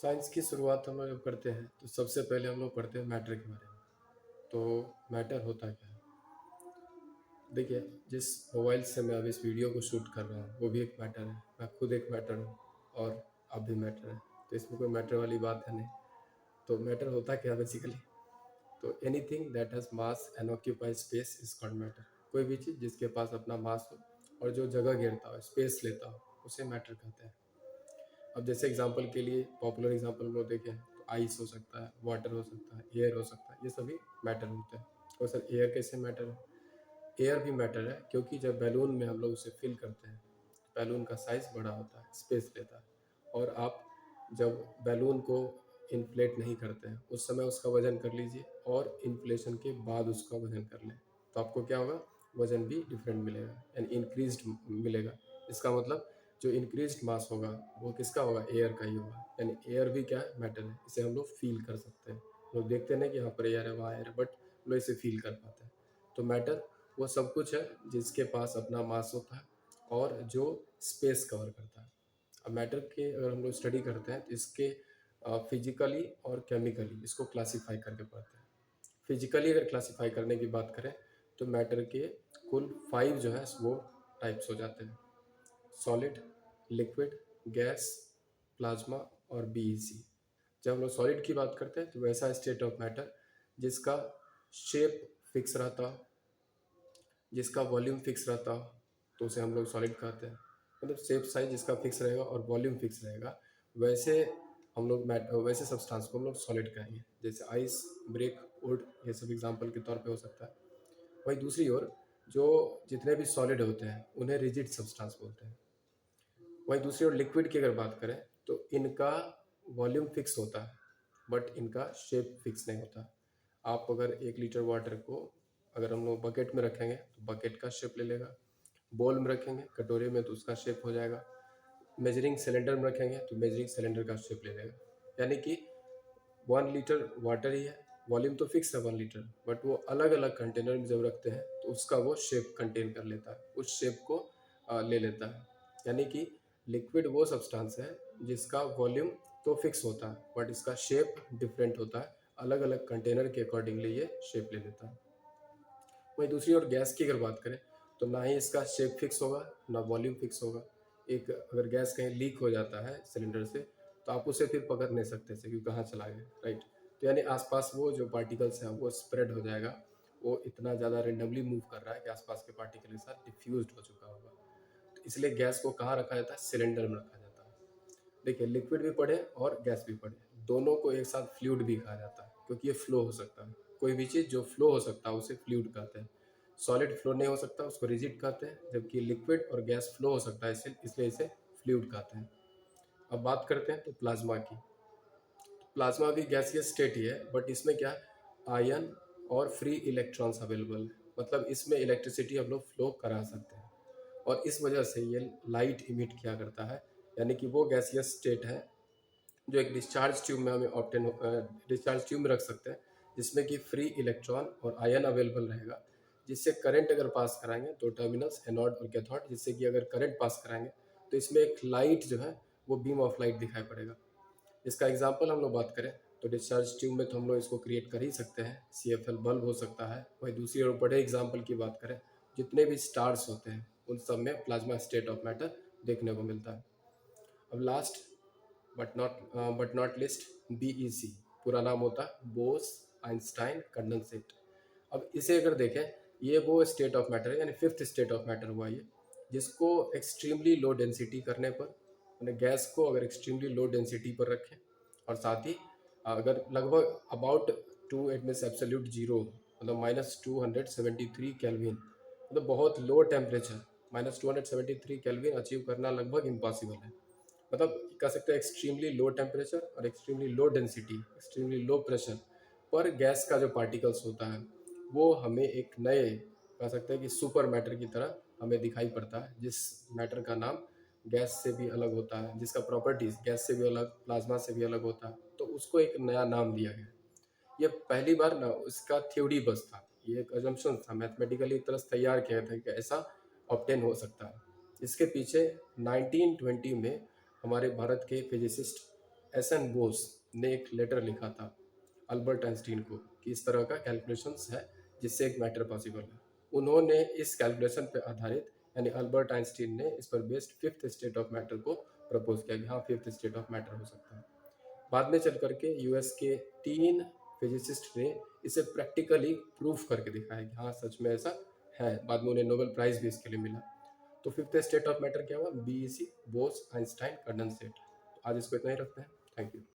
Science की शुरुआत हम लोग जब करते हैं तो सबसे पहले हम लोग पढ़ते हैं मैटर के बारे में। तो मैटर होता क्या है? देखिए, जिस मोबाइल से मैं अब इस वीडियो को शूट कर रहा हूँ वो भी एक मैटर है, मैं खुद एक मैटर हूँ और आप भी मैटर है। तो इसमें कोई मैटर वाली बात है नहीं। तो मैटर होता क्या बेसिकली? तो anything that has mass and occupy space is called matter. कोई भी चीज़ जिसके पास अपना मास हो और जो जगह घेरता हो, स्पेस लेता हो, उसे मैटर कहते हैं। अब जैसे एग्जांपल के लिए पॉपुलर एग्जांपल में देखें तो आइस हो सकता है, वाटर हो सकता है, एयर हो सकता है, ये सभी मैटर होते हैं। और सर एयर कैसे मैटर है? एयर भी मैटर है क्योंकि जब बैलून में हम लोग उसे फिल करते हैं, बैलून का साइज़ बड़ा होता है, स्पेस लेता है। और आप जब बैलून को इन्फ्लेट नहीं करते हैं उस समय उसका वजन कर लीजिए और इन्फ्लेशन के बाद उसका वजन कर लें, तो आपको क्या होगा? वजन भी डिफरेंट मिलेगा यानी इंक्रीज्ड मिलेगा। इसका मतलब जो इंक्रीज्ड मास होगा वो किसका होगा? एयर का ही होगा। यानी एयर भी क्या है? मैटर है। इसे हम लोग फील कर सकते हैं। लोग देखते हैं ना कि यहाँ पर एयर है, वहाँ एयर है, बट लोग इसे फील कर पाते हैं। तो मैटर वो सब कुछ है जिसके पास अपना मास होता है और जो स्पेस कवर करता है। अब मैटर के अगर हम लोग स्टडी करते हैं तो इसके फिजिकली और केमिकली इसको क्लासीफाई करके पढ़ते हैं। फिजिकली अगर क्लासीफाई करने की बात करें तो मैटर के कुल 5 जो है वो टाइप्स हो जाते हैं: सॉलिड, लिक्विड, गैस, प्लाज्मा और बीईसी। जब हम लोग सॉलिड की बात करते हैं तो वैसा स्टेट ऑफ मैटर जिसका शेप फिक्स रहता हो, जिसका वॉल्यूम फिक्स रहता हो, तो उसे हम लोग सॉलिड कहते हैं। मतलब शेप साइज जिसका फिक्स रहेगा और वॉल्यूम फिक्स रहेगा, वैसे हम लोग वैसे सब्सटेंस को हम लोग सॉलिड कहेंगे। जैसे आइस, ब्रिक, वुड, ये सब एग्जांपल के तौर पे हो सकता है। वही दूसरी ओर जो जितने भी सॉलिड होते हैं उन्हें रिजिड सब्सटेंस बोलते हैं। वहीं दूसरी ओर लिक्विड की अगर बात करें तो इनका वॉल्यूम फिक्स होता है बट इनका शेप फिक्स नहीं होता। आप अगर 1 लीटर वाटर को अगर हम लोग बकेट में रखेंगे तो बकेट का शेप ले लेगा, बोल में रखेंगे कटोरे में तो उसका शेप हो जाएगा, मेजरिंग सिलेंडर में रखेंगे तो मेजरिंग सिलेंडर का शेप ले लेगा। यानी कि 1 लीटर वाटर ही है, वॉल्यूम तो फिक्स है 1 लीटर, बट वो अलग अलग कंटेनर में जब रखते हैं तो उसका वो शेप कंटेन कर लेता है, उस शेप को ले लेता है। यानी कि लिक्विड वो सब्सटेंस है जिसका वॉल्यूम तो फिक्स होता है बट इसका शेप डिफरेंट होता है, अलग अलग कंटेनर के अकॉर्डिंगली ये शेप ले लेता है। वहीं दूसरी ओर गैस की अगर बात करें तो ना ही इसका शेप फिक्स होगा ना वॉल्यूम फिक्स होगा। एक अगर गैस कहीं लीक हो जाता है सिलेंडर से तो आप उसे फिर पकड़ नहीं सकते थे कि कहाँ चला गया, राइट? तो यानी आसपास वो जो पार्टिकल्स हैं वो स्प्रेड हो जाएगा, वो इतना ज़्यादा रेंडमली मूव कर रहा है कि आसपास के पार्टिकल के साथ डिफ्यूज्ड हो चुका होगा। तो इसलिए गैस को कहाँ रखा जाता है? सिलेंडर में रखा जाता है। देखिए, लिक्विड भी पढ़े और गैस भी पढ़े, दोनों को एक साथ फ्लूइड भी कहा जाता है क्योंकि ये फ्लो हो सकता है। कोई भी चीज़ जो फ्लो हो सकता है उसे फ्लूइड कहते हैं। सॉलिड फ्लो नहीं हो सकता उसको रिजिड कहते हैं, जबकि लिक्विड और गैस फ्लो हो सकता है इसलिए इसे फ्लूइड कहते हैं। अब बात करते हैं तो प्लाज्मा की। प्लाज्मा भी गैसियस स्टेट ही है बट इसमें क्या है? आयन और फ्री इलेक्ट्रॉन्स अवेलेबल है, मतलब इसमें इलेक्ट्रिसिटी हम लोग फ्लो करा सकते हैं और इस वजह से ये लाइट इमिट किया करता है। यानी कि वो गैसियस स्टेट है जो एक डिस्चार्ज ट्यूब में हमें ऑप्टेन डिस्चार्ज ट्यूब में रख सकते हैं, जिसमें कि फ्री इलेक्ट्रॉन और आयन अवेलेबल रहेगा, जिससे करंट अगर पास कराएंगे तो टर्मिनल्स एनोड और कैथोड, जिससे कि अगर करंट पास कराएंगे तो इसमें एक लाइट जो है वो बीम ऑफ लाइट दिखाई पड़ेगा। इसका एग्जाम्पल हम लोग बात करें तो डिस्चार्ज ट्यूब में तो हम लोग इसको क्रिएट कर ही सकते हैं, CFL बल्ब हो सकता है। वही दूसरी ओर बड़े एग्जाम्पल की बात करें, जितने भी स्टार्स होते हैं उन सब में प्लाज्मा स्टेट ऑफ मैटर देखने को मिलता है। अब last but not list, BEC पूरा नाम होता है बोस आइंस्टाइन कंडेंसेट। अब इसे अगर देखें, ये वो स्टेट ऑफ मैटर है यानी फिफ्थ स्टेट ऑफ मैटर हुआ ये, जिसको एक्सट्रीमली लो डेंसिटी करने पर, मैंने गैस को अगर एक्सट्रीमली लो डेंसिटी पर रखें और साथ ही अगर लगभग about to it means absolute zero, मतलब -273 केल्विन, मतलब बहुत लो टेम्परेचर, -273 केल्विन अचीव करना लगभग इम्पॉसिबल है। मतलब कह सकते हैं एक्सट्रीमली लो टेम्परेचर और extremely low density, extremely low pressure पर गैस का जो पार्टिकल्स होता है वो हमें एक नए, कह सकते हैं कि सुपर मैटर की तरह हमें दिखाई पड़ता है, जिस मैटर का नाम गैस से भी अलग होता है, जिसका प्रॉपर्टीज गैस से भी अलग, प्लाज्मा से भी अलग होता है, तो उसको एक नया नाम दिया गया। ये पहली बार ना उसका थ्योरी बस था, ये एक अजम्पशन था, मैथमेटिकली एक तरह से तैयार किया था कि ऐसा ऑब्टेन हो सकता है। इसके पीछे 1920 में हमारे भारत के फिजिसिस्ट एस एन बोस ने एक लेटर लिखा था अल्बर्ट आइंस्टीन को कि इस तरह का कैलकुलेशंस है जिससे एक मैटर पॉसिबल है। उन्होंने इस कैलकुलेशन पर आधारित यानी अल्बर्ट आइंस्टीन ने इस पर based fifth state of matter को प्रपोज किया कि हाँ फिफ्थ स्टेट ऑफ मैटर हो सकता है। बाद में चल करके यूएस के 3 फिजिसिस्ट ने इसे प्रैक्टिकली प्रूफ करके दिखाया कि हाँ सच में ऐसा है। बाद में उन्हें नोबेल प्राइज भी इसके लिए मिला। तो फिफ्थ स्टेट ऑफ मैटर क्या हुआ? BEC, Bose, Einstein, condensate. आज इसको इतना ही रखते हैं। Thank you.